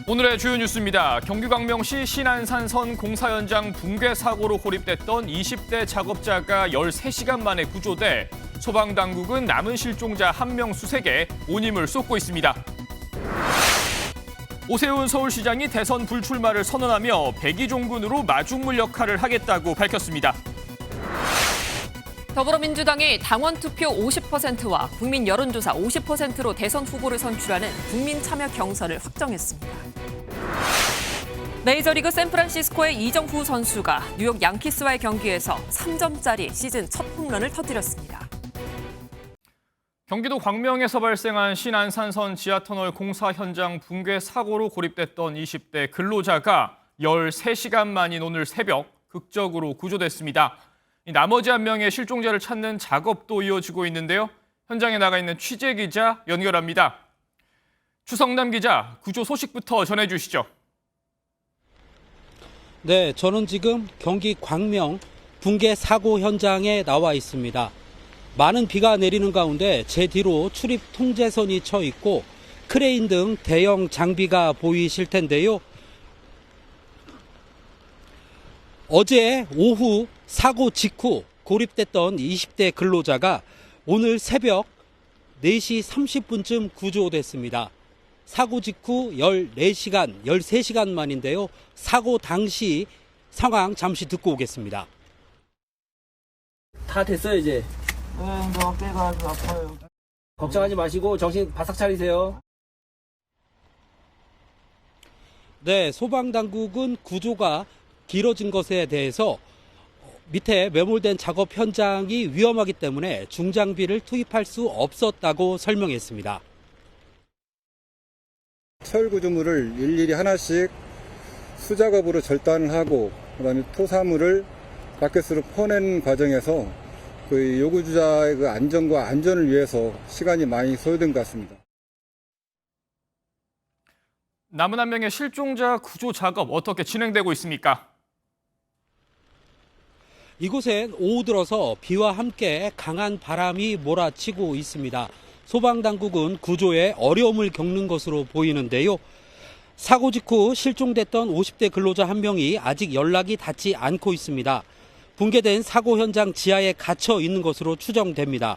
오늘의 주요 뉴스입니다. 경기 광명시 신안산선 공사 현장 붕괴 사고로 고립됐던 20대 작업자가 13시간 만에 구조돼 소방당국은 남은 실종자 1명 수색에 온 힘을 쏟고 있습니다. 오세훈 서울시장이 대선 불출마를 선언하며 백의종군으로 마중물 역할을 하겠다고 밝혔습니다. 더불어민주당이 당원 투표 50%와 국민 여론조사 50%로 대선 후보를 선출하는 국민 참여 경선을 확정했습니다. 메이저리그 샌프란시스코의 이정후 선수가 뉴욕 양키스와의 경기에서 3점짜리 시즌 첫 홈런을 터뜨렸습니다. 경기도 광명에서 발생한 신안산선 지하터널 공사 현장 붕괴 사고로 고립됐던 20대 근로자가 13시간 만인 오늘 새벽 극적으로 구조됐습니다. 나머지 1명의 실종자를 찾는 작업도 이어지고 있는데요. 현장에 나가 있는 취재기자 연결합니다. 추성남 기자, 구조 소식부터 전해주시죠. 네, 저는 지금 경기 광명 붕괴 사고 현장에 나와 있습니다. 많은 비가 내리는 가운데 제 뒤로 출입 통제선이 쳐 있고 크레인 등 대형 장비가 보이실 텐데요. 어제 오후 사고 직후 고립됐던 20대 근로자가 오늘 새벽 4시 30분쯤 구조됐습니다. 사고 직후 13시간 만인데요. 사고 당시 상황 잠시 듣고 오겠습니다. 다 됐어요, 이제. 네, 어깨가 아주 아파요. 걱정하지 마시고 정신 바싹 차리세요. 네, 소방당국은 구조가 길어진 것에 대해서 밑에 매몰된 작업 현장이 위험하기 때문에 중장비를 투입할 수 없었다고 설명했습니다. 철구조물을 일일이 하나씩 수작업으로 절단을 하고 그다음에 토사물을 바켓으로 퍼내는 과정에서 그 요구주자의 그 안전과 안전을 위해서 시간이 많이 소요된 것 같습니다. 남은 1명의 실종자 구조 작업 어떻게 진행되고 있습니까? 이곳엔 오후 들어서 비와 함께 강한 바람이 몰아치고 있습니다. 소방당국은 구조에 어려움을 겪는 것으로 보이는데요. 사고 직후 실종됐던 50대 근로자 1명이 아직 연락이 닿지 않고 있습니다. 붕괴된 사고 현장 지하에 갇혀 있는 것으로 추정됩니다.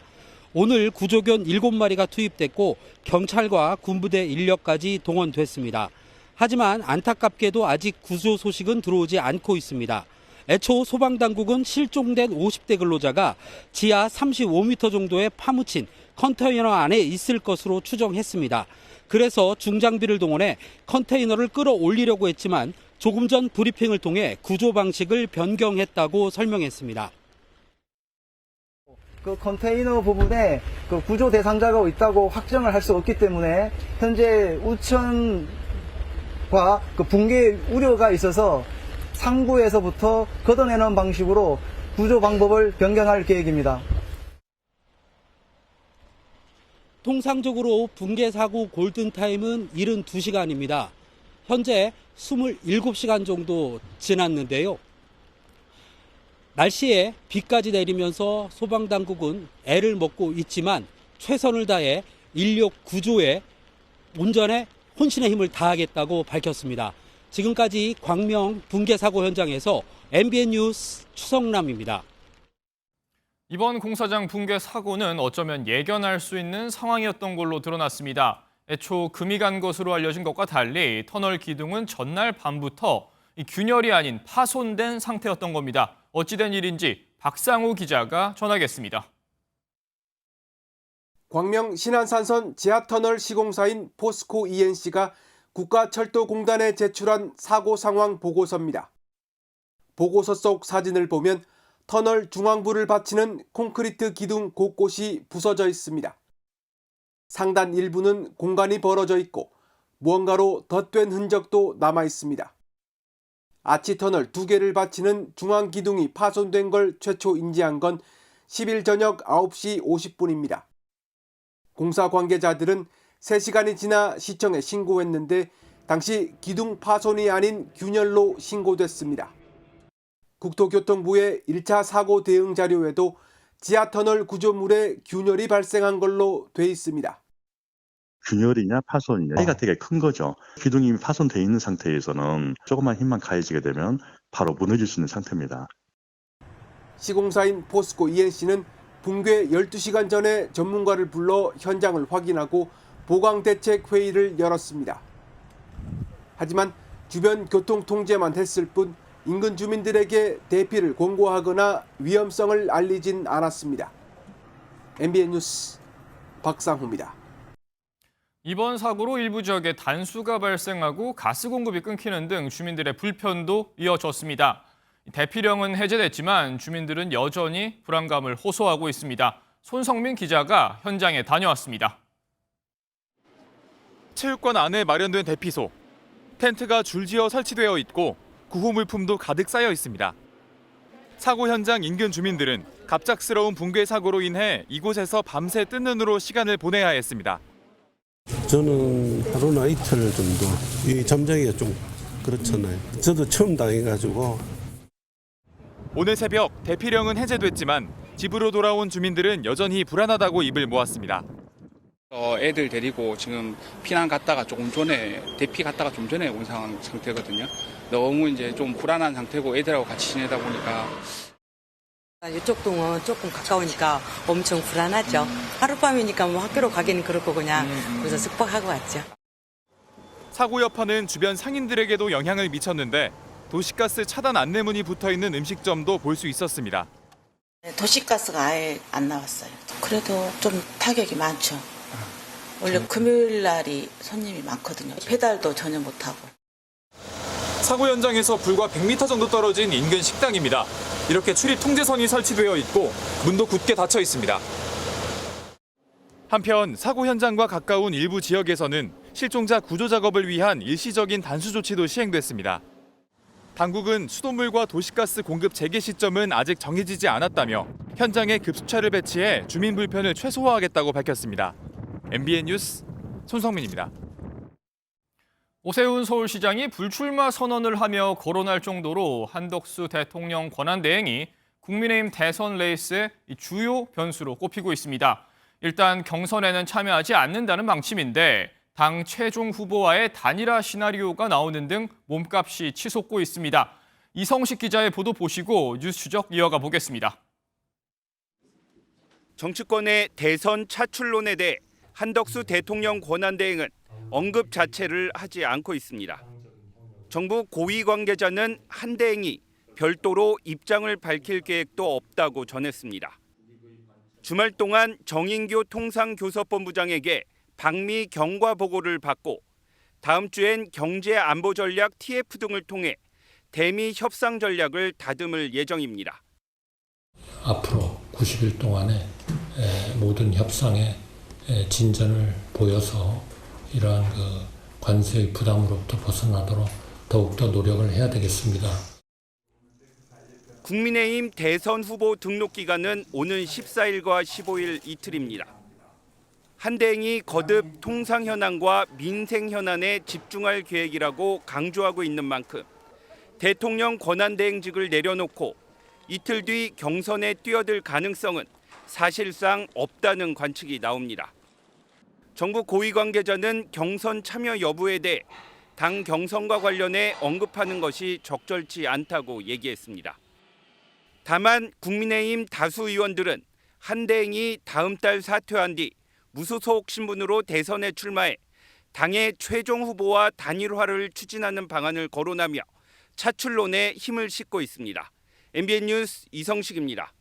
오늘 구조견 7마리가 투입됐고 경찰과 군부대 인력까지 동원됐습니다. 하지만 안타깝게도 아직 구조 소식은 들어오지 않고 있습니다. 애초 소방당국은 실종된 50대 근로자가 지하 35m 정도에 파묻힌 컨테이너 안에 있을 것으로 추정했습니다. 그래서 중장비를 동원해 컨테이너를 끌어올리려고 했지만 조금 전 브리핑을 통해 구조 방식을 변경했다고 설명했습니다. 그 컨테이너 부분에 그 구조 대상자가 있다고 확정을 할 수 없기 때문에 현재 우천과 그 붕괴 우려가 있어서 상부에서부터 걷어내는 방식으로 구조 방법을 변경할 계획입니다. 통상적으로 붕괴 사고 골든타임은 72시간입니다. 현재 27시간 정도 지났는데요. 날씨에 비까지 내리면서 소방당국은 애를 먹고 있지만 최선을 다해 인력 구조에 온전히 혼신의 힘을 다하겠다고 밝혔습니다. 지금까지 광명 붕괴 사고 현장에서 MBN 뉴스 추성남입니다. 이번 공사장 붕괴 사고는 어쩌면 예견할 수 있는 상황이었던 걸로 드러났습니다. 애초 금이 간 것으로 알려진 것과 달리 터널 기둥은 전날 밤부터 균열이 아닌 파손된 상태였던 겁니다. 어찌된 일인지 박상우 기자가 전하겠습니다. 광명 신안산선 지하터널 시공사인 포스코 ENC가 국가철도공단에 제출한 사고 상황 보고서입니다. 보고서 속 사진을 보면 터널 중앙부를 받치는 콘크리트 기둥 곳곳이 부서져 있습니다. 상단 일부는 공간이 벌어져 있고 무언가로 덧된 흔적도 남아 있습니다. 아치터널 2개를 받치는 중앙 기둥이 파손된 걸 최초 인지한 건 10일 저녁 9시 50분입니다. 공사 관계자들은 3시간이 지나 시청에 신고했는데 당시 기둥 파손이 아닌 균열로 신고됐습니다. 국토교통부의 1차 사고 대응 자료에도 지하터널 구조물에 균열이 발생한 걸로 돼 있습니다. 균열이냐 파손이냐 차이가 되게 큰 거죠. 기둥이 이미 파손돼 있는 상태에서는 조금만 힘만 가해지게 되면 바로 무너질 수 있는 상태입니다. 시공사인 포스코 ENC는 붕괴 12시간 전에 전문가를 불러 현장을 확인하고 보강 대책 회의를 열었습니다. 하지만 주변 교통 통제만 했을 뿐 인근 주민들에게 대피를 권고하거나 위험성을 알리진 않았습니다. MBN 뉴스 박상호입니다. 이번 사고로 일부 지역에 단수가 발생하고 가스 공급이 끊기는 등 주민들의 불편도 이어졌습니다. 대피령은 해제됐지만 주민들은 여전히 불안감을 호소하고 있습니다. 손성민 기자가 현장에 다녀왔습니다. 체육관 안에 마련된 대피소. 텐트가 줄지어 설치되어 있고 구호 물품도 가득 쌓여 있습니다. 사고 현장 인근 주민들은 갑작스러운 붕괴 사고로 인해 이곳에서 밤새 뜬 눈으로 시간을 보내야 했습니다. 저는 하루나 이틀 정도. 이 잠자기가 좀 그렇잖아요. 저도 처음 당해가지고. 오늘 새벽 대피령은 해제됐지만 집으로 돌아온 주민들은 여전히 불안하다고 입을 모았습니다. 애들 데리고 지금 피난 갔다가 조금 전에 대피 갔다가 좀 전에 온 상태거든요. 너무 이제 좀 불안한 상태고 애들하고 같이 지내다 보니까 이쪽 동은 조금 가까우니까 엄청 불안하죠. 하룻밤이니까 뭐 학교로 가기는 그렇고 그냥 그래서 숙박하고 왔죠. 사고 여파는 주변 상인들에게도 영향을 미쳤는데 도시가스 차단 안내문이 붙어있는 음식점도 볼 수 있었습니다. 도시가스가 아예 안 나왔어요. 그래도 좀 타격이 많죠. 원래 금요일 날이 손님이 많거든요. 배달도 전혀 못하고. 사고 현장에서 불과 100m 정도 떨어진 인근 식당입니다. 이렇게 출입 통제선이 설치되어 있고 문도 굳게 닫혀 있습니다. 한편 사고 현장과 가까운 일부 지역에서는 실종자 구조 작업을 위한 일시적인 단수 조치도 시행됐습니다. 당국은 수돗물과 도시가스 공급 재개 시점은 아직 정해지지 않았다며 현장에 급수차를 배치해 주민 불편을 최소화하겠다고 밝혔습니다. MBN 뉴스 손성민입니다. 오세훈 서울시장이 불출마 선언을 하며 거론할 정도로 한덕수 대통령 권한대행이 국민의힘 대선 레이스의 주요 변수로 꼽히고 있습니다. 일단 경선에는 참여하지 않는다는 방침인데 당 최종 후보와의 단일화 시나리오가 나오는 등 몸값이 치솟고 있습니다. 이성식 기자의 보도 보시고 뉴스 추적 이어가 보겠습니다. 정치권의 대선 차출론에 대해 한덕수 대통령 권한대행은 언급 자체를 하지 않고 있습니다. 정부 고위 관계자는 한 대행이 별도로 입장을 밝힐 계획도 없다고 전했습니다. 주말 동안 정인교 통상교섭본부장에게 방미 경과 보고를 받고 다음 주엔 경제 안보 전략 TF 등을 통해 대미 협상 전략을 다듬을 예정입니다. 앞으로 90일 동안의 모든 협상에 진전을 보여서 이러한 관세의 부담으로부터 벗어나도록 더욱더 노력을 해야 되겠습니다. 국민의힘 대선 후보 등록 기간은 오는 14일과 15일 이틀입니다. 한 대행이 거듭 통상 현안과 민생 현안에 집중할 계획이라고 강조하고 있는 만큼 대통령 권한대행직을 내려놓고 이틀 뒤 경선에 뛰어들 가능성은 사실상 없다는 관측이 나옵니다. 정부 고위 관계자는 경선 참여 여부에 대해 당 경선과 관련해 언급하는 것이 적절치 않다고 얘기했습니다. 다만 국민의힘 다수 의원들은 한 대행이 다음 달 사퇴한 뒤 무소속 신분으로 대선에 출마해 당의 최종 후보와 단일화를 추진하는 방안을 거론하며 차출론에 힘을 싣고 있습니다. MBN 뉴스 이성식입니다.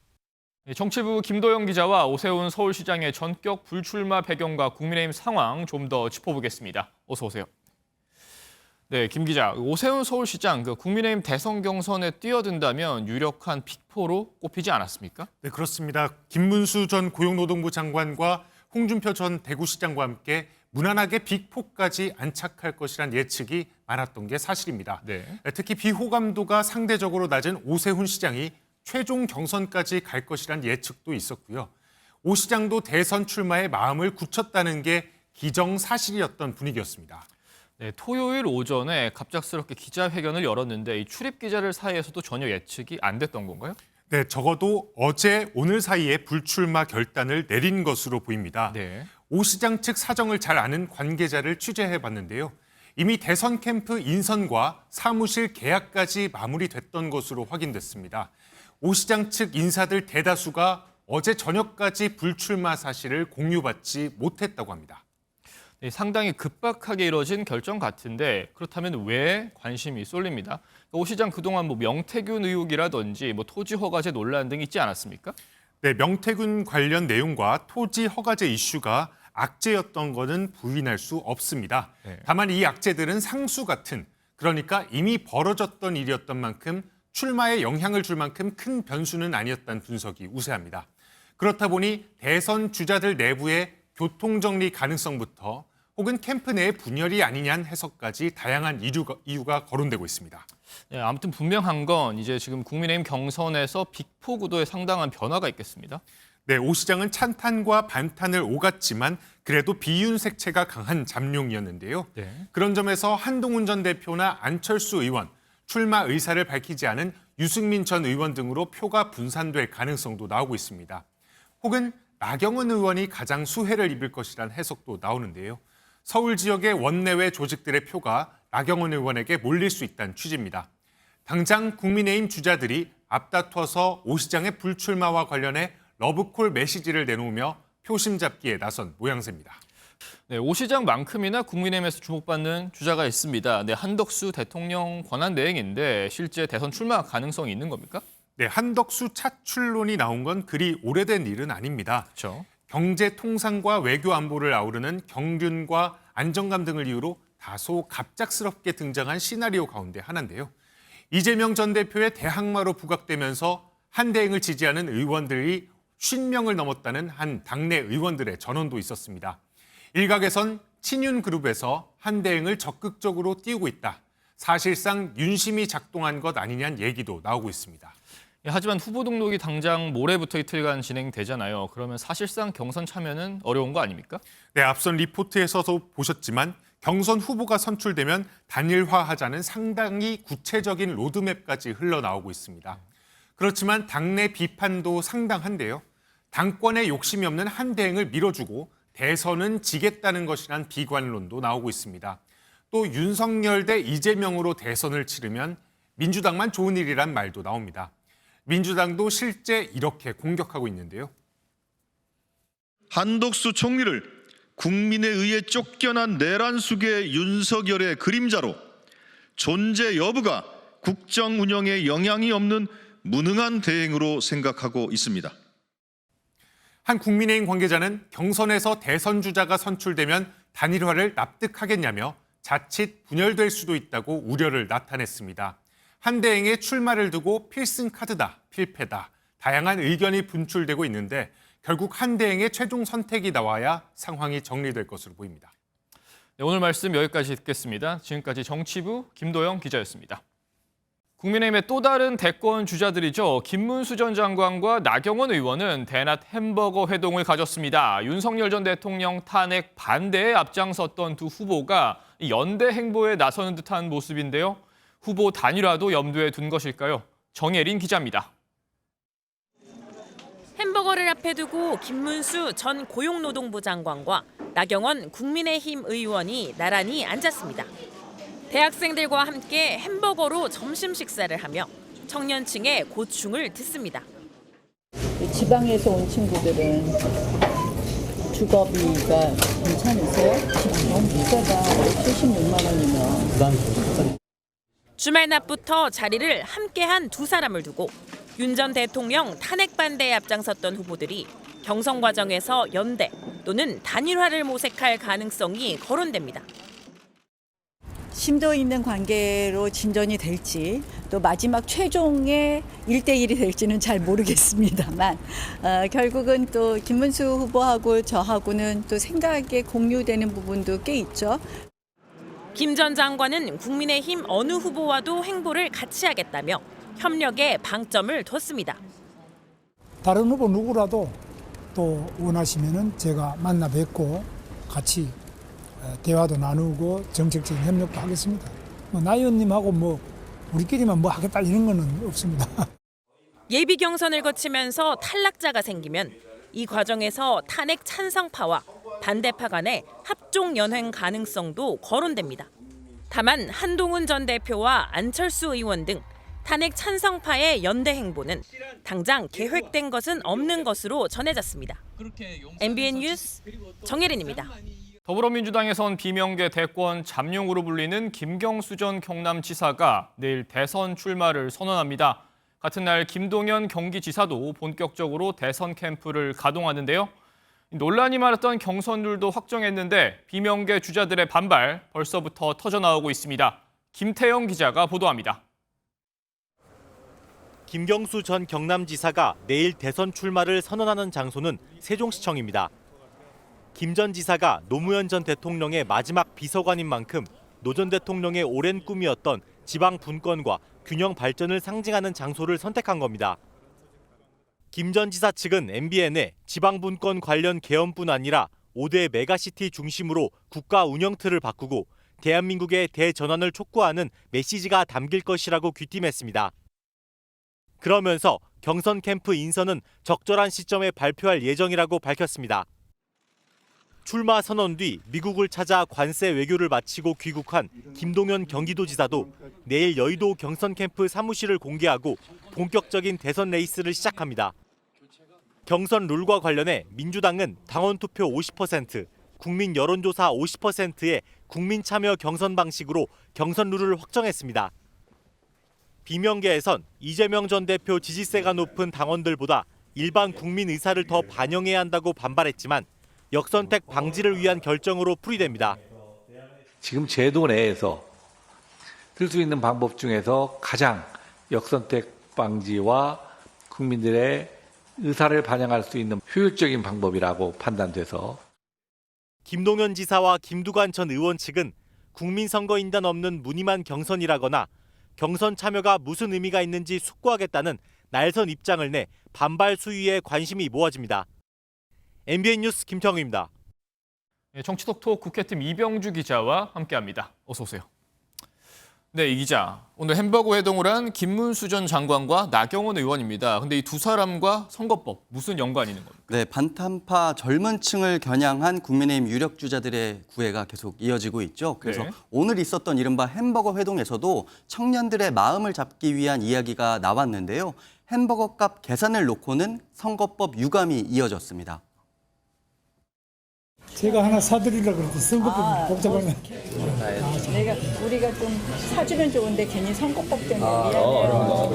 정치부 김도영 기자와 오세훈 서울시장의 전격 불출마 배경과 국민의힘 상황 좀 더 짚어보겠습니다. 어서 오세요. 네, 김 기자, 오세훈 서울시장 국민의힘 대선 경선에 뛰어든다면 유력한 픽포로 꼽히지 않았습니까? 네, 그렇습니다. 김문수 전 고용노동부 장관과 홍준표 전 대구시장과 함께 무난하게 빅4까지 안착할 것이란 예측이 많았던 게 사실입니다. 네. 특히 비호감도가 상대적으로 낮은 오세훈 시장이 최종 경선까지 갈 것이란 예측도 있었고요. 오 시장도 대선 출마에 마음을 굳혔다는 게 기정사실이었던 분위기였습니다. 네, 토요일 오전에 갑작스럽게 기자회견을 열었는데 이 출입 기자들 사이에서도 전혀 예측이 안 됐던 건가요? 네, 적어도 어제 오늘 사이에 불출마 결단을 내린 것으로 보입니다. 네. 오 시장 측 사정을 잘 아는 관계자를 취재해봤는데요. 이미 대선 캠프 인선과 사무실 계약까지 마무리됐던 것으로 확인됐습니다. 오 시장 측 인사들 대다수가 어제 저녁까지 불출마 사실을 공유받지 못했다고 합니다. 네, 상당히 급박하게 이뤄진 결정 같은데 그렇다면 왜 관심이 쏠립니다? 오 시장 그동안 명태균 의혹이라든지 토지 허가제 논란 등 있지 않았습니까? 네, 명태균 관련 내용과 토지 허가제 이슈가 악재였던 것은 부인할 수 없습니다. 네. 다만 이 악재들은 상수 같은, 그러니까 이미 벌어졌던 일이었던 만큼 출마에 영향을 줄 만큼 큰 변수는 아니었다는 분석이 우세합니다. 그렇다 보니 대선 주자들 내부의 교통정리 가능성부터 혹은 캠프 내의 분열이 아니냐는 해석까지 다양한 이유가 거론되고 있습니다. 네, 아무튼 분명한 건 이제 지금 국민의힘 경선에서 빅포 구도에 상당한 변화가 있겠습니다. 네, 오 시장은 찬탄과 반탄을 오갔지만 그래도 비윤색채가 강한 잠룡이었는데요. 네. 그런 점에서 한동훈 전 대표나 안철수 의원, 출마 의사를 밝히지 않은 유승민 전 의원 등으로 표가 분산될 가능성도 나오고 있습니다. 혹은 나경원 의원이 가장 수혜를 입을 것이라는 해석도 나오는데요. 서울 지역의 원내외 조직들의 표가 나경원 의원에게 몰릴 수 있다는 취지입니다. 당장 국민의힘 주자들이 앞다퉈서 오 시장의 불출마와 관련해 러브콜 메시지를 내놓으며 표심 잡기에 나선 모양새입니다. 네, 오 시장만큼이나 국민의힘에서 주목받는 주자가 있습니다. 네, 한덕수 대통령 권한 대행인데 실제 대선 출마 가능성이 있는 겁니까? 네, 한덕수 차출론이 나온 건 그리 오래된 일은 아닙니다. 그렇죠. 경제 통상과 외교 안보를 아우르는 경륜과 안정감 등을 이유로 다소 갑작스럽게 등장한 시나리오 가운데 하나인데요. 이재명 전 대표의 대항마로 부각되면서 한대행을 지지하는 의원들이 50명을 넘었다는 한 당내 의원들의 전언도 있었습니다. 일각에선 친윤그룹에서 한대행을 적극적으로 띄우고 있다. 사실상 윤심이 작동한 것 아니냐는 얘기도 나오고 있습니다. 하지만 후보 등록이 당장 모레부터 이틀간 진행되잖아요. 그러면 사실상 경선 참여는 어려운 거 아닙니까? 네, 앞선 리포트에서도 보셨지만 경선 후보가 선출되면 단일화하자는 상당히 구체적인 로드맵까지 흘러나오고 있습니다. 그렇지만 당내 비판도 상당한데요. 당권에 욕심이 없는 한대행을 밀어주고 대선은 지겠다는 것이란 비관론도 나오고 있습니다. 또 윤석열 대 이재명으로 대선을 치르면 민주당만 좋은 일이란 말도 나옵니다. 민주당도 실제 이렇게 공격하고 있는데요. 한덕수 총리를 국민에 의해 쫓겨난 내란 속의 윤석열의 그림자로 존재 여부가 국정 운영에 영향이 없는 무능한 대행으로 생각하고 있습니다. 한 국민의힘 관계자는 경선에서 대선 주자가 선출되면 단일화를 납득하겠냐며 자칫 분열될 수도 있다고 우려를 나타냈습니다. 한대행의 출마를 두고 필승 카드다, 필패다, 다양한 의견이 분출되고 있는데 결국 한대행의 최종 선택이 나와야 상황이 정리될 것으로 보입니다. 네, 오늘 말씀 여기까지 듣겠습니다. 지금까지 정치부 김도영 기자였습니다. 국민의힘의 또 다른 대권 주자들이죠. 김문수 전 장관과 나경원 의원은 대낮 햄버거 회동을 가졌습니다. 윤석열 전 대통령 탄핵 반대에 앞장섰던 두 후보가 연대 행보에 나서는 듯한 모습인데요. 후보 단일화도 염두에 둔 것일까요? 정예린 기자입니다. 햄버거를 앞에 두고 김문수 전 고용노동부 장관과 나경원 국민의힘 의원이 나란히 앉았습니다. 대학생들과 함께 햄버거로 점심 식사를 하며 청년층의 고충을 듣습니다. 지방에서 온 친구들은 주거비가 괜찮으세요? 너무 비싸다. 76만 원이면. 주말 낮부터 자리를 함께한 두 사람을 두고 윤 전 대통령 탄핵 반대에 앞장섰던 후보들이 경선 과정에서 연대 또는 단일화를 모색할 가능성이 거론됩니다. 심도 있는 관계로 진전이 될지 또 마지막 최종의 1대1이 될지는 잘 모르겠습니다만 결국은 또 김문수 후보하고 저하고는 또 생각에 공유되는 부분도 꽤 있죠. 김 전 장관은 국민의힘 어느 후보와도 행보를 같이 하겠다며 협력에 방점을 뒀습니다. 다른 후보 누구라도 또 원하시면은 제가 만나 뵙고 같이 대화도 나누고 정책적인 협력도 하겠습니다. 나 의원님하고 우리끼리만 하겠다 이런 거는 없습니다. 예비 경선을 거치면서 탈락자가 생기면 이 과정에서 탄핵 찬성파와 반대파 간의 합종 연횡 가능성도 거론됩니다. 다만 한동훈 전 대표와 안철수 의원 등 탄핵 찬성파의 연대 행보는 당장 계획된 것은 없는 것으로 전해졌습니다. MBN 뉴스 정혜린입니다. 더불어민주당에선 비명계 대권 잠룡으로 불리는 김경수 전 경남지사가 내일 대선 출마를 선언합니다. 같은 날 김동연 경기지사도 본격적으로 대선 캠프를 가동하는데요. 논란이 많았던 경선룰도 확정했는데 비명계 주자들의 반발 벌써부터 터져나오고 있습니다. 김태영 기자가 보도합니다. 김경수 전 경남지사가 내일 대선 출마를 선언하는 장소는 세종시청입니다. 김 전 지사가 노무현 전 대통령의 마지막 비서관인 만큼 노 전 대통령의 오랜 꿈이었던 지방 분권과 균형 발전을 상징하는 장소를 선택한 겁니다. 김 전 지사 측은 MBN에 지방 분권 관련 개헌뿐 아니라 5대 메가시티 중심으로 국가 운영 틀을 바꾸고 대한민국의 대전환을 촉구하는 메시지가 담길 것이라고 귀띔했습니다. 그러면서 경선 캠프 인선은 적절한 시점에 발표할 예정이라고 밝혔습니다. 출마 선언 뒤 미국을 찾아 관세 외교를 마치고 귀국한 김동연 경기도지사도 내일 여의도 경선 캠프 사무실을 공개하고 본격적인 대선 레이스를 시작합니다. 경선 룰과 관련해 민주당은 당원 투표 50%, 국민 여론조사 50%의 국민 참여 경선 방식으로 경선 룰을 확정했습니다. 비명계에선 이재명 전 대표 지지세가 높은 당원들보다 일반 국민 의사를 더 반영해야 한다고 반발했지만 역선택 방지를 위한 결정으로 풀이됩니다. 지금 제도 내에서 쓸 수 있는 방법 중에서 가장 역선택 방지와 국민들의 의사를 반영할 수 있는 효율적인 방법이라고 판단돼서 김동연 지사와 김두관 전 의원 측은 국민선거인단 없는 무늬만 경선이라거나 경선 참여가 무슨 의미가 있는지 숙고하겠다는 날선 입장을 내 반발 수위에 관심이 모아집니다. MBN 뉴스 김태형입니다. 정치톡톡 국회팀 이병주 기자와 함께합니다. 어서 오세요. 네, 이 기자. 오늘 햄버거 회동을 한 김문수 전 장관과 나경원 의원입니다. 근데 이 두 사람과 선거법 무슨 연관이 있는 겁니까? 네, 반탄파 젊은 층을 겨냥한 국민의힘 유력 주자들의 구애가 계속 이어지고 있죠. 그래서 네. 오늘 있었던 이른바 햄버거 회동에서도 청년들의 마음을 잡기 위한 이야기가 나왔는데요. 햄버거 값 계산을 놓고는 선거법 유감이 이어졌습니다. 제가 하나 사드리려고 그랬더니 선거법 복잡하네. 우리가 좀 사주면 좋은데 괜히 선거법 때문에 미안해요.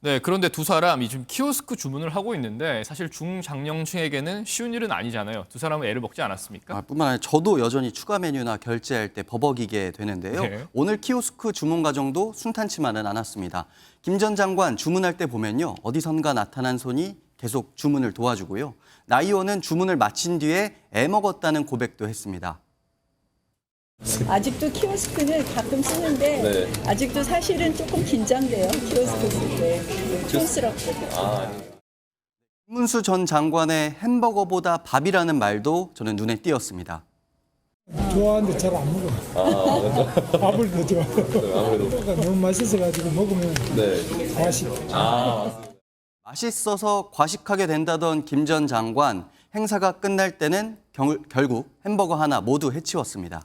네, 그런데 두 사람이 지금 키오스크 주문을 하고 있는데 사실 중장년층에게는 쉬운 일은 아니잖아요. 두 사람은 애를 먹지 않았습니까? 뿐만 아니라 저도 여전히 추가 메뉴나 결제할 때 버벅이게 되는데요. 네. 오늘 키오스크 주문 과정도 순탄치만은 않았습니다. 김 전 장관 주문할 때 보면요. 어디선가 나타난 손이 계속 주문을 도와주고요. 나 의원은 주문을 마친 뒤에 애 먹었다는 고백도 했습니다. 아직도 키오스크는 가끔 쓰는데 아직도 사실은 조금 긴장돼요. 키오스크 쓸 때. 촌스럽거든요. 김문수 전 장관의 햄버거보다 밥이라는 말도 저는 눈에 띄었습니다. 좋아하는데 잘 안 먹어. 밥을 더 좋아해요. 너무 맛있어가지고 먹으면 과식. 맛있어서 과식하게 된다던 김 전 장관, 행사가 끝날 때는 결국 햄버거 하나 모두 해치웠습니다.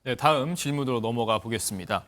네, 다음 질문으로 넘어가 보겠습니다.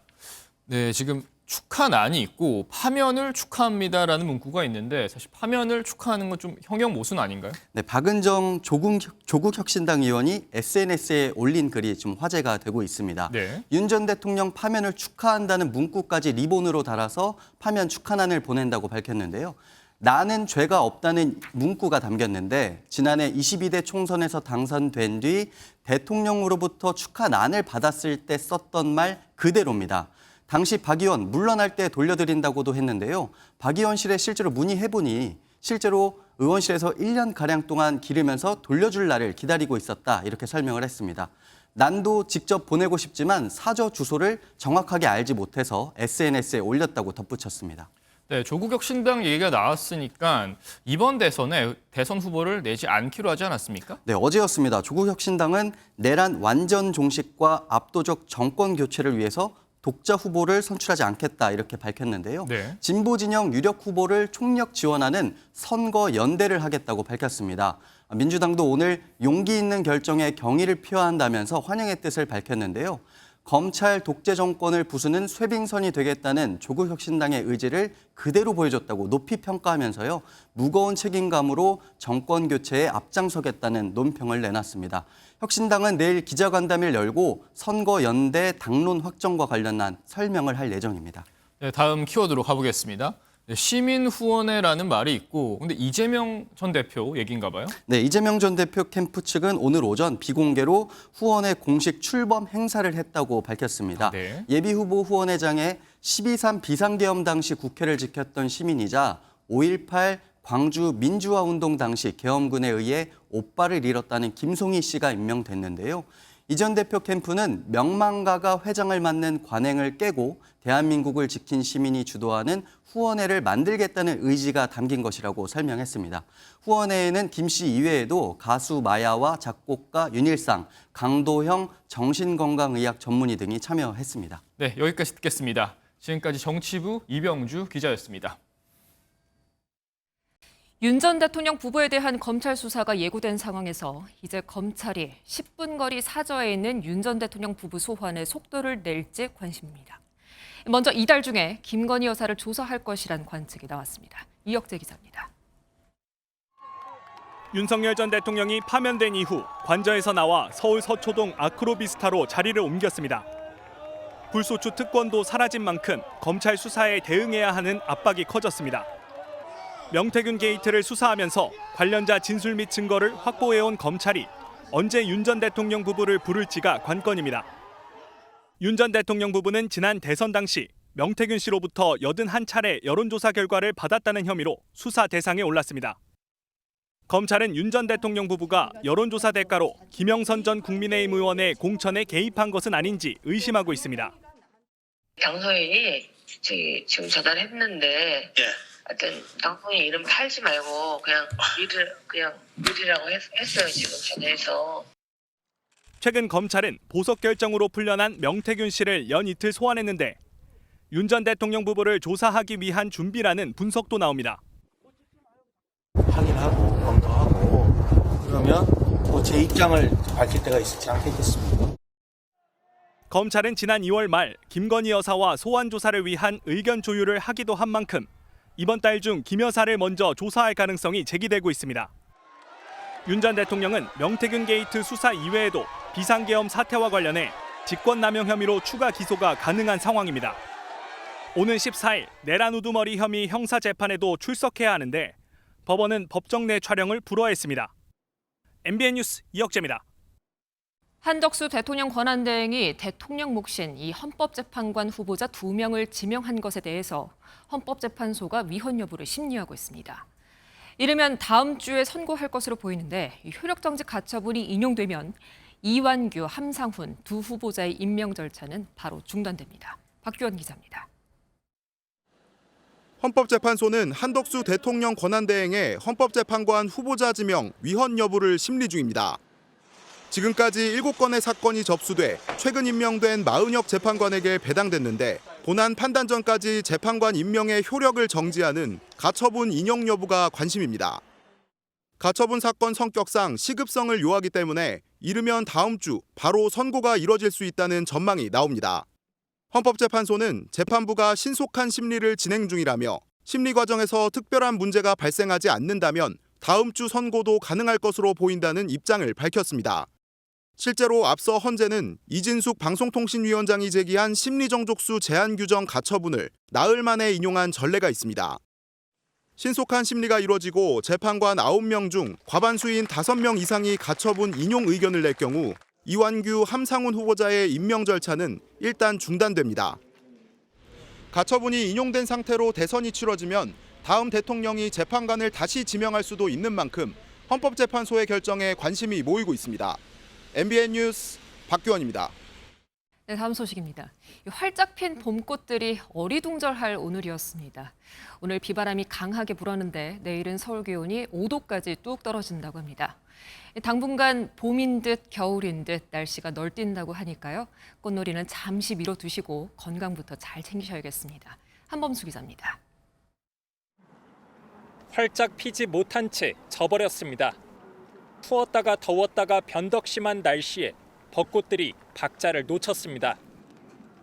네, 지금 축하난이 있고 파면을 축하합니다라는 문구가 있는데 사실 파면을 축하하는 건 좀 형용 모순 아닌가요? 네, 박은정 조국혁신당 의원이 SNS에 올린 글이 좀 화제가 되고 있습니다. 네. 윤 전 대통령 파면을 축하한다는 문구까지 리본으로 달아서 파면 축하난을 보낸다고 밝혔는데요. 나는 죄가 없다는 문구가 담겼는데 지난해 22대 총선에서 당선된 뒤 대통령으로부터 축하난을 받았을 때 썼던 말 그대로입니다. 당시 박 의원 물러날 때 돌려드린다고도 했는데요. 박 의원실에 실제로 문의해보니 실제로 의원실에서 1년가량 동안 기르면서 돌려줄 날을 기다리고 있었다 이렇게 설명을 했습니다. 난도 직접 보내고 싶지만 사저 주소를 정확하게 알지 못해서 SNS에 올렸다고 덧붙였습니다. 네, 조국혁신당 얘기가 나왔으니까 이번 대선에 대선 후보를 내지 않기로 하지 않았습니까? 네, 어제였습니다. 조국혁신당은 내란 완전 종식과 압도적 정권 교체를 위해서 독자 후보를 선출하지 않겠다 이렇게 밝혔는데요. 네. 진보 진영 유력 후보를 총력 지원하는 선거 연대를 하겠다고 밝혔습니다. 민주당도 오늘 용기 있는 결정에 경의를 표한다면서 환영의 뜻을 밝혔는데요. 검찰 독재 정권을 부수는 쇄빙선이 되겠다는 조국혁신당의 의지를 그대로 보여줬다고 높이 평가하면서요. 무거운 책임감으로 정권 교체에 앞장서겠다는 논평을 내놨습니다. 혁신당은 내일 기자간담회를 열고 선거 연대 당론 확정과 관련한 설명을 할 예정입니다. 네, 다음 키워드로 가보겠습니다. 네, 시민후원회라는 말이 있고, 근데 이재명 전 대표 얘기인가 봐요? 네, 이재명 전 대표 캠프 측은 오늘 오전 비공개로 후원회 공식 출범 행사를 했다고 밝혔습니다. 네. 예비후보 후원회장에 12.3 비상계엄 당시 국회를 지켰던 시민이자 5.18 광주 민주화운동 당시 계엄군에 의해 오빠를 잃었다는 김송희 씨가 임명됐는데요. 이 전 대표 캠프는 명망가가 회장을 맡는 관행을 깨고 대한민국을 지킨 시민이 주도하는 후원회를 만들겠다는 의지가 담긴 것이라고 설명했습니다. 후원회에는 김 씨 이외에도 가수 마야와 작곡가 윤일상, 강도형 정신건강의학 전문의 등이 참여했습니다. 네, 여기까지 듣겠습니다. 지금까지 정치부 이병주 기자였습니다. 윤 전 대통령 부부에 대한 검찰 수사가 예고된 상황에서 이제 검찰이 10분 거리 사저에 있는 윤 전 대통령 부부 소환의 속도를 낼지 관심입니다. 먼저 이달 중에 김건희 여사를 조사할 것이란 관측이 나왔습니다. 이혁재 기자입니다. 윤석열 전 대통령이 파면된 이후 관저에서 나와 서울 서초동 아크로비스타로 자리를 옮겼습니다. 불소추 특권도 사라진 만큼 검찰 수사에 대응해야 하는 압박이 커졌습니다. 명태균 게이트를 수사하면서 관련자 진술 및 증거를 확보해온 검찰이 언제 윤 전 대통령 부부를 부를지가 관건입니다. 윤 전 대통령 부부는 지난 대선 당시 명태균 씨로부터 81차례 여론조사 결과를 받았다는 혐의로 수사 대상에 올랐습니다. 검찰은 윤 전 대통령 부부가 여론조사 대가로 김영선 전 국민의힘 의원의 공천에 개입한 것은 아닌지 의심하고 있습니다. 당선인이 지금 전화했는데 하여튼 당선인 이름 팔지 말고 그냥 미리라고 했어요. 지금 전화해서. 최근 검찰은 보석 결정으로 풀려난 명태균 씨를 연 이틀 소환했는데 윤 전 대통령 부부를 조사하기 위한 준비라는 분석도 나옵니다. 확인하고 검토하고 그러면 또 제 입장을 밝힐 때가 있지 않겠습니까? 검찰은 지난 2월 말 김건희 여사와 소환 조사를 위한 의견 조율을 하기도 한 만큼 이번 달 중 김 여사를 먼저 조사할 가능성이 제기되고 있습니다. 윤 전 대통령은 명태균 게이트 수사 이외에도 비상계엄 사태와 관련해 직권남용 혐의로 추가 기소가 가능한 상황입니다. 오는 14일 내란 우두머리 혐의 형사재판에도 출석해야 하는데 법원은 법정 내 촬영을 불허했습니다. MBN 뉴스 이혁재입니다. 한덕수 대통령 권한대행이 대통령 몫인 이 헌법재판관 후보자 2명을 지명한 것에 대해서 헌법재판소가 위헌 여부를 심리하고 있습니다. 이르면 다음 주에 선고할 것으로 보이는데 효력정지 가처분이 인용되면 이완규, 함상훈 두 후보자의 임명 절차는 바로 중단됩니다. 박규원 기자입니다. 헌법재판소는 한덕수 대통령 권한대행의 헌법재판관 후보자 지명 위헌 여부를 심리 중입니다. 지금까지 7건의 사건이 접수돼 최근 임명된 마은혁 재판관에게 배당됐는데 본안 판단 전까지 재판관 임명의 효력을 정지하는 가처분 인용 여부가 관심입니다. 가처분 사건 성격상 시급성을 요하기 때문에 이르면 다음 주 바로 선고가 이뤄질 수 있다는 전망이 나옵니다. 헌법재판소는 재판부가 신속한 심리를 진행 중이라며 심리 과정에서 특별한 문제가 발생하지 않는다면 다음 주 선고도 가능할 것으로 보인다는 입장을 밝혔습니다. 실제로 앞서 헌재는 이진숙 방송통신위원장이 제기한 심리정족수 제한 규정 가처분을 나흘 만에 인용한 전례가 있습니다. 신속한 심리가 이뤄지고 재판관 9명 중 과반수인 5명 이상이 가처분 인용 의견을 낼 경우 이완규, 함상훈 후보자의 임명 절차는 일단 중단됩니다. 가처분이 인용된 상태로 대선이 치러지면 다음 대통령이 재판관을 다시 지명할 수도 있는 만큼 헌법재판소의 결정에 관심이 모이고 있습니다. MBN 뉴스 박규원입니다. 네, 다음 소식입니다. 활짝 핀 봄꽃들이 어리둥절할 오늘이었습니다. 오늘 비바람이 강하게 불었는데 내일은 서울 기온이 5도까지 뚝 떨어진다고 합니다. 당분간 봄인 듯 겨울인 듯 날씨가 널뛴다고 하니까요. 꽃놀이는 잠시 미뤄두시고 건강부터 잘 챙기셔야겠습니다. 한범수 기자입니다. 활짝 피지 못한 채 져버렸습니다. 추웠다가 더웠다가 변덕심한 날씨에 벚꽃들이 박자를 놓쳤습니다.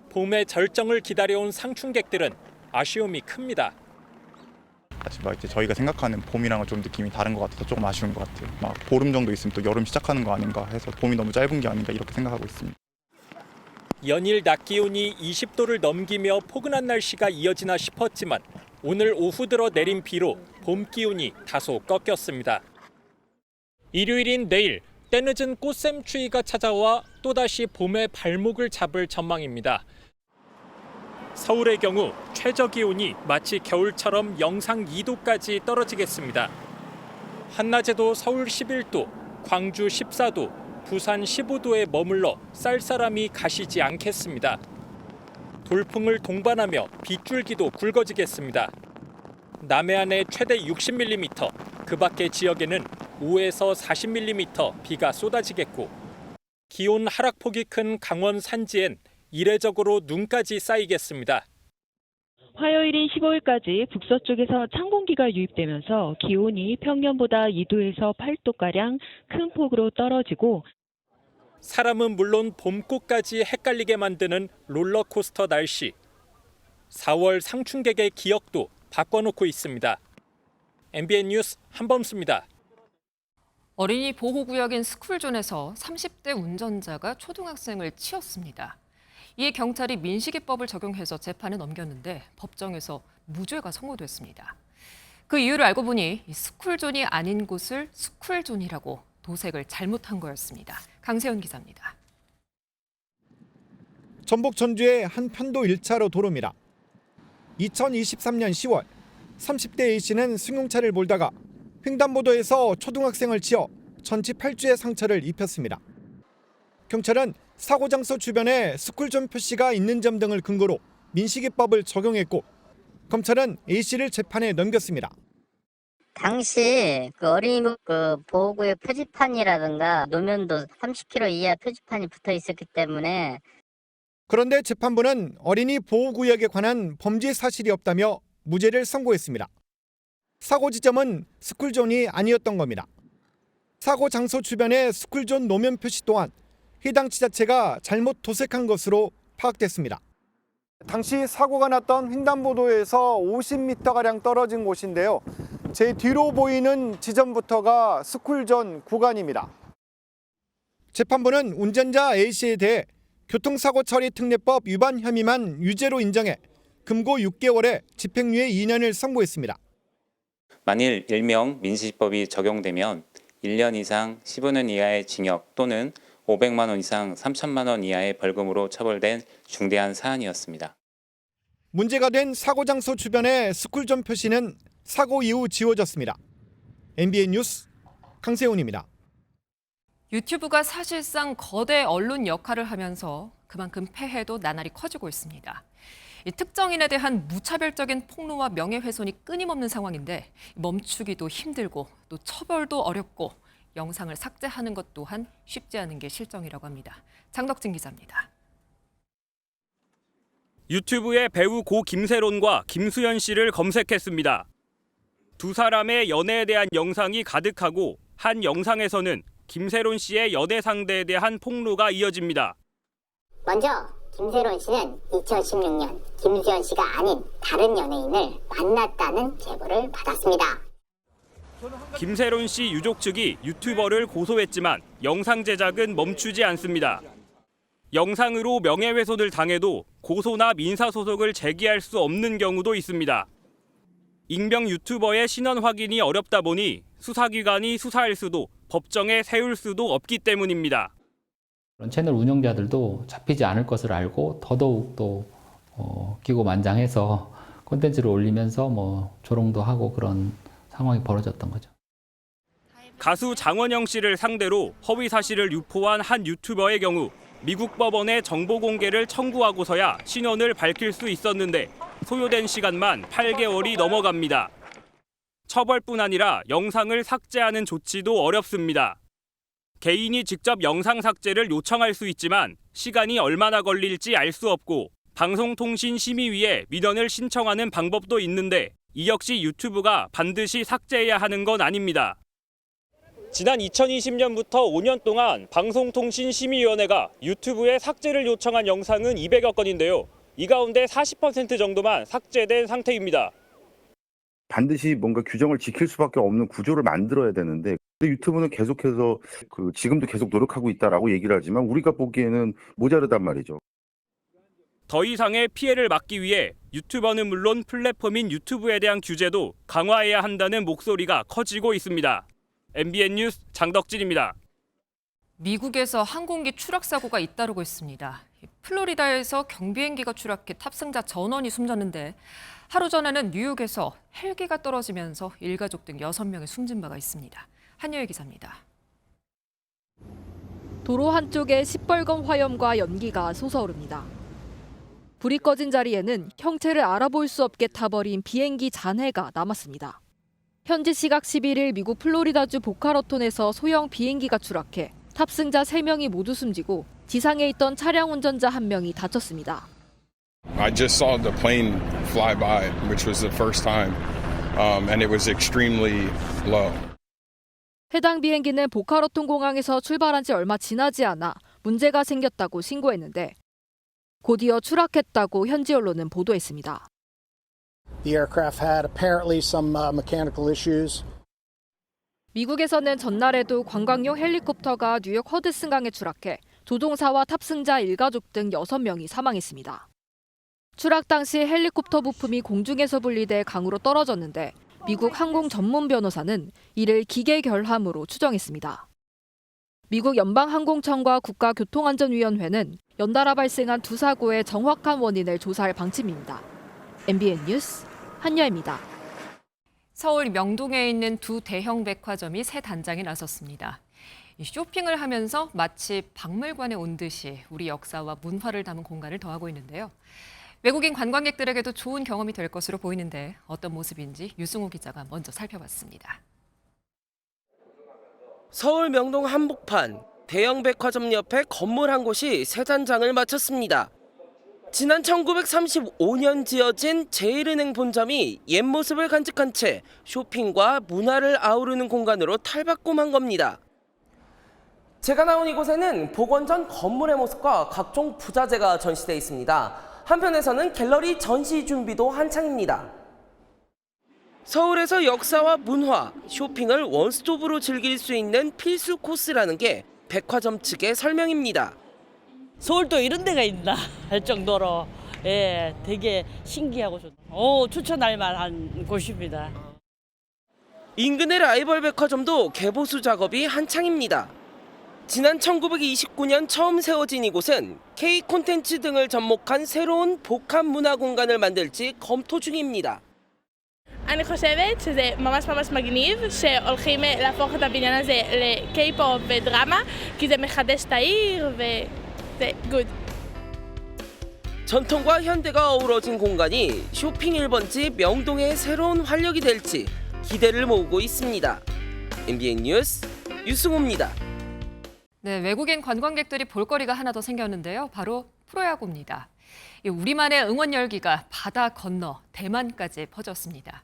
봄의 절정을 기다려온 상춘객들은 아쉬움이 큽니다. 막 이제 저희가 생각하는 봄이랑은 좀 느낌이 다른 것 같아서 조금 아쉬운 것 같아요. 막 보름 정도 있으면 또 여름 시작하는 거 아닌가 해서 봄이 너무 짧은 게 아닌가 이렇게 생각하고 있습니다. 연일 낮 기온이 20도를 넘기며 포근한 날씨가 이어지나 싶었지만 오늘 오후 들어 내린 비로 봄 기온이 다소 꺾였습니다. 일요일인 내일 때늦은 꽃샘추위가 찾아와 또다시 봄의 발목을 잡을 전망입니다. 서울의 경우 최저 기온이 마치 겨울처럼 영상 2도까지 떨어지겠습니다. 한낮에도 서울 11도, 광주 14도, 부산 15도에 머물러 쌀쌀함이 가시지 않겠습니다. 돌풍을 동반하며 빗줄기도 굵어지겠습니다. 남해안에 최대 60mm, 그 밖의 지역에는 5에서 40mm 비가 쏟아지겠고 기온 하락폭이 큰 강원 산지엔 이례적으로 눈까지 쌓이겠습니다. 화요일인 15일까지 북서쪽에서 찬 공기가 유입되면서 기온이 평년보다 2도에서 8도가량 큰 폭으로 떨어지고 사람은 물론 봄꽃까지 헷갈리게 만드는 롤러코스터 날씨. 4월 상춘객의 기억도 바꿔놓고 있습니다. MBN 뉴스 한범수입니다. 어린이 보호구역인 스쿨존에서 30대 운전자가 초등학생을 치었습니다. 이에 경찰이 민식이법을 적용해서 재판에 넘겼는데 법정에서 무죄가 선고됐습니다. 그 이유를 알고 보니 스쿨존이 아닌 곳을 스쿨존이라고 도색을 잘못한 거였습니다. 강세현 기자입니다. 전북 전주의 한 편도 1차로 도로입니다. 2023년 10월 30대 A씨는 승용차를 몰다가 횡단보도에서 초등학생을 치어 전치 8주의 상처를 입혔습니다. 경찰은 사고 장소 주변에 스쿨존 표시가 있는 점 등을 근거로 민식이법을 적용했고 검찰은 A씨를 재판에 넘겼습니다. 당시 그 어린이 보호구역 표지판이라든가 노면도 30km 이하 표지판이 붙어 있었기 때문에 그런데 재판부는 어린이 보호구역에 관한 범죄 사실이 없다며 무죄를 선고했습니다. 사고 지점은 스쿨존이 아니었던 겁니다. 사고 장소 주변의 스쿨존 노면 표시 또한 해당 지자체가 잘못 도색한 것으로 파악됐습니다. 당시 사고가 났던 횡단보도에서 50m가량 떨어진 곳인데요. 제 뒤로 보이는 지점부터가 스쿨존 구간입니다. 재판부는 운전자 A씨에 대해 교통사고 처리 특례법 위반 혐의만 유죄로 인정해 금고 6개월에 집행유예 2년을 선고했습니다. 만일 일명 민식이법이 적용되면 1년 이상 15년 이하의 징역 또는 500만 원 이상 3천만 원 이하의 벌금으로 처벌된 중대한 사안이었습니다. 문제가 된 사고 장소 주변의 스쿨존 표시는 사고 이후 지워졌습니다. MBN 뉴스 강세훈입니다. 유튜브가 사실상 거대 언론 역할을 하면서 그만큼 폐해도 나날이 커지고 있습니다. 이 특정인에 대한 무차별적인 폭로와 명예훼손이 끊임없는 상황인데 멈추기도 힘들고 또 처벌도 어렵고 영상을 삭제하는 것 또한 쉽지 않은 게 실정이라고 합니다. 장덕진 기자입니다. 유튜브에 배우 고 김세론과 김수현 씨를 검색했습니다. 두 사람의 연애에 대한 영상이 가득하고 한 영상에서는 김세론 씨의 연애 상대에 대한 폭로가 이어집니다. 먼저 김세론 씨는 2016년 김수현 씨가 아닌 다른 연예인을 만났다는 제보를 받았습니다. 김세론 씨 유족 측이 유튜버를 고소했지만 영상 제작은 멈추지 않습니다. 영상으로 명예훼손을 당해도 고소나 민사소송을 제기할 수 없는 경우도 있습니다. 익명 유튜버의 신원 확인이 어렵다 보니 수사기관이 수사할 수도 법정에 세울 수도 없기 때문입니다. 채널 운영자들도 잡히지 않을 것을 알고 더더욱 또 기고만장해서 콘텐츠를 올리면서 조롱도 하고 그런 상황이 벌어졌던 거죠. 가수 장원영 씨를 상대로 허위 사실을 유포한 한 유튜버의 경우 미국 법원에 정보 공개를 청구하고서야 신원을 밝힐 수 있었는데 소요된 시간만 8개월이 넘어갑니다. 처벌뿐 아니라 영상을 삭제하는 조치도 어렵습니다. 개인이 직접 영상 삭제를 요청할 수 있지만 시간이 얼마나 걸릴지 알 수 없고 방송통신심의위에 민원을 신청하는 방법도 있는데 이 역시 유튜브가 반드시 삭제해야 하는 건 아닙니다. 지난 2020년부터 5년 동안 방송통신심의위원회가 유튜브에 삭제를 요청한 영상은 200여 건인데요. 이 가운데 40% 정도만 삭제된 상태입니다. 반드시 뭔가 규정을 지킬 수밖에 없는 구조를 만들어야 되는데 유튜브는 계속해서 지금도 계속 노력하고 있다라고 얘기를 하지만 우리가 보기에는 모자르단 말이죠. 더 이상의 피해를 막기 위해 유튜버는 물론 플랫폼인 유튜브에 대한 규제도 강화해야 한다는 목소리가 커지고 있습니다. MBN 뉴스 장덕진입니다. 미국에서 항공기 추락 사고가 잇따르고 있습니다. 플로리다에서 경비행기가 추락해 탑승자 전원이 숨졌는데 하루 전에는 뉴욕에서 헬기가 떨어지면서 일가족 등 6명이 숨진 바가 있습니다. 한여희 기자입니다. 도로 한쪽에 시뻘건 화염과 연기가 솟아오릅니다. 불이 꺼진 자리에는 형체를 알아볼 수 없게 타버린 비행기 잔해가 남았습니다. 현지 시각 11일 미국 플로리다주 보카러톤에서 소형 비행기가 추락해 탑승자 3명이 모두 숨지고 지상에 있던 차량 운전자 1명이 다쳤습니다. I just saw the plane fly by, which was the first time, and it was extremely low. 해당 비행기는 보카러톤 공항에서 출발한 지 얼마 지나지 않아 문제가 생겼다고 신고했는데 곧이어 추락했다고 현지 언론은 보도했습니다. The aircraft had apparently some mechanical issues. 미국에서는 전날에도 관광용 헬리콥터가 뉴욕 허드슨강에 추락해 조종사와 탑승자 일가족 등 6명이 사망했습니다. 추락 당시 헬리콥터 부품이 공중에서 분리돼 강으로 떨어졌는데 미국 항공 전문 변호사는 이를 기계 결함으로 추정했습니다. 미국 연방항공청과 국가교통안전위원회는 연달아 발생한 두 사고의 정확한 원인을 조사할 방침입니다. MBN 뉴스 한여입니다. 서울 명동에 있는 두 대형 백화점이 새 단장에 나섰습니다. 쇼핑을 하면서 마치 박물관에 온 듯이 우리 역사와 문화를 담은 공간을 더하고 있는데요. 외국인 관광객들에게도 좋은 경험이 될 것으로 보이는데 어떤 모습인지 유승호 기자가 먼저 살펴봤습니다. 서울 명동 한복판 대형 백화점 옆에 건물 한 곳이 새 단장을 마쳤습니다. 지난 1935년 지어진 제일은행 본점이 옛 모습을 간직한 채 쇼핑과 문화를 아우르는 공간으로 탈바꿈한 겁니다. 제가 나온 이곳에는 복원 전 건물의 모습과 각종 부자재가 전시돼 있습니다. 한편에서는 갤러리 전시 준비도 한창입니다. 서울에서 역사와 문화, 쇼핑을 원스톱으로 즐길 수 있는 필수 코스라는 게 백화점 측의 설명입니다. 서울도 이런 데가 있나 할 정도로 되게 신기하고 추천할 만한 곳입니다. 인근의 라이벌 백화점도 개보수 작업이 한창입니다. 지난 1929년 처음 세워진 이곳은 K 콘텐츠 등을 접목한 새로운 복합 문화 공간을 만들지 검토 중입니다. אני חושבת שזה ממש ממש מגניב שהולכים להפוך את הבניין הזה לקיי-פופ ודרמה כי זה מחדש את העיר וזה good. 전통과 현대가 어우러진 공간이 쇼핑 1번지 명동의 새로운 활력이 될지 기대를 모으고 있습니다. MBN 뉴스 유승호입니다. 네, 외국인 관광객들이 볼거리가 하나 더 생겼는데요. 바로 프로야구입니다. 우리만의 응원 열기가 바다 건너 대만까지 퍼졌습니다.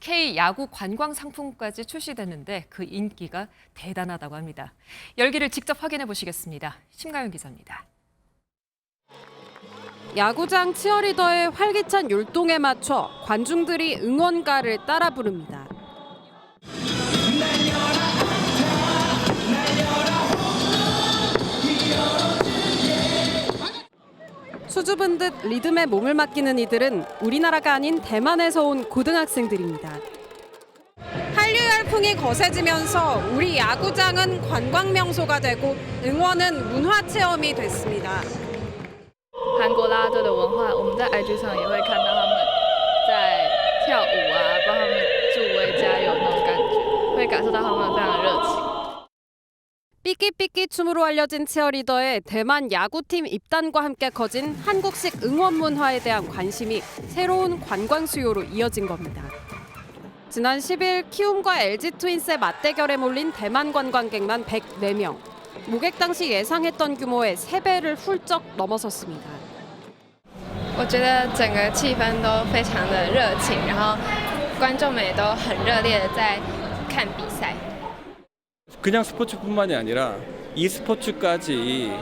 K야구 관광 상품까지 출시됐는데 그 인기가 대단하다고 합니다. 열기를 직접 확인해 보시겠습니다. 심가연 기자입니다. 야구장 치어리더의 활기찬 율동에 맞춰 관중들이 응원가를 따라 부릅니다. 수줍은 듯 리듬에 몸을 맡기는 이들은 우리나라가 아닌 대만에서 온 고등학생들입니다. 한류 열풍이 거세지면서 우리 야구장은 관광 명소가 되고 응원은 문화 체험이 됐습니다. 韩国啦啦队的文化，我们在 IG 上也会看到他们在跳舞啊，帮他们助威加油那种感觉，会感受到他们非常的热情。 삐끼삐끼 춤으로 알려진 치어리더의 대만 야구팀 입단과 함께 커진 한국식 응원 문화에 대한 관심이 새로운 관광 수요로 이어진 겁니다. 지난 10일 키움과 LG 트윈스의 맞대결에 몰린 대만 관광객만 104명. 목액 당시 예상했던 규모의 3배를 훌쩍 넘어섰습니다. 我觉得整个气氛都非常的热情，然后观众们也都很热烈的在看比赛。 그냥 스포츠뿐만이 아니라 e스포츠까지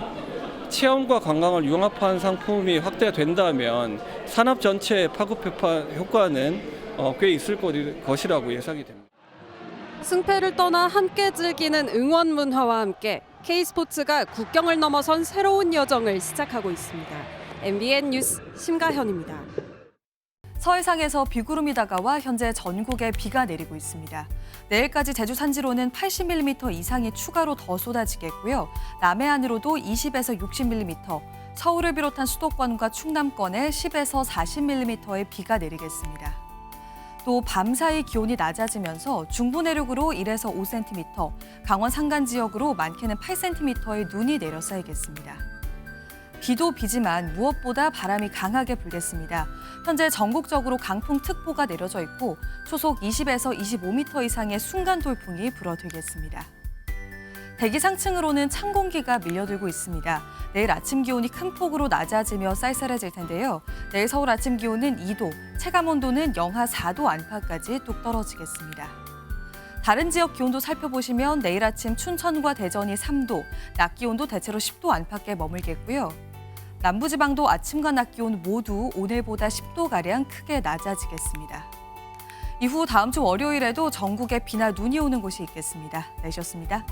체험과 관광을 융합한 상품이 확대된다면 산업 전체의 파급 효과는 꽤 있을 것이라고 예상이 됩니다. 승패를 떠나 함께 즐기는 응원 문화와 함께 K스포츠가 국경을 넘어선 새로운 여정을 시작하고 있습니다. MBN 뉴스 심가현입니다. 서해상에서 비구름이 다가와 현재 전국에 비가 내리고 있습니다. 내일까지 제주 산지로는 80mm 이상이 추가로 더 쏟아지겠고요. 남해안으로도 20에서 60mm, 서울을 비롯한 수도권과 충남권에 10에서 40mm의 비가 내리겠습니다. 또 밤사이 기온이 낮아지면서 중부 내륙으로 1에서 5cm, 강원 산간 지역으로 많게는 8cm의 눈이 내려 쌓이겠습니다. 비도 비지만 무엇보다 바람이 강하게 불겠습니다. 현재 전국적으로 강풍특보가 내려져 있고 초속 20에서 25m 이상의 순간 돌풍이 불어들겠습니다. 대기 상층으로는 찬 공기가 밀려들고 있습니다. 내일 아침 기온이 큰 폭으로 낮아지며 쌀쌀해질 텐데요. 내일 서울 아침 기온은 2도, 체감 온도는 영하 4도 안팎까지 뚝 떨어지겠습니다. 다른 지역 기온도 살펴보시면 내일 아침 춘천과 대전이 3도, 낮 기온도 대체로 10도 안팎에 머물겠고요. 남부지방도 아침과 낮 기온 모두 오늘보다 10도가량 크게 낮아지겠습니다. 이후 다음 주 월요일에도 전국에 비나 눈이 오는 곳이 있겠습니다. 날씨였습니다.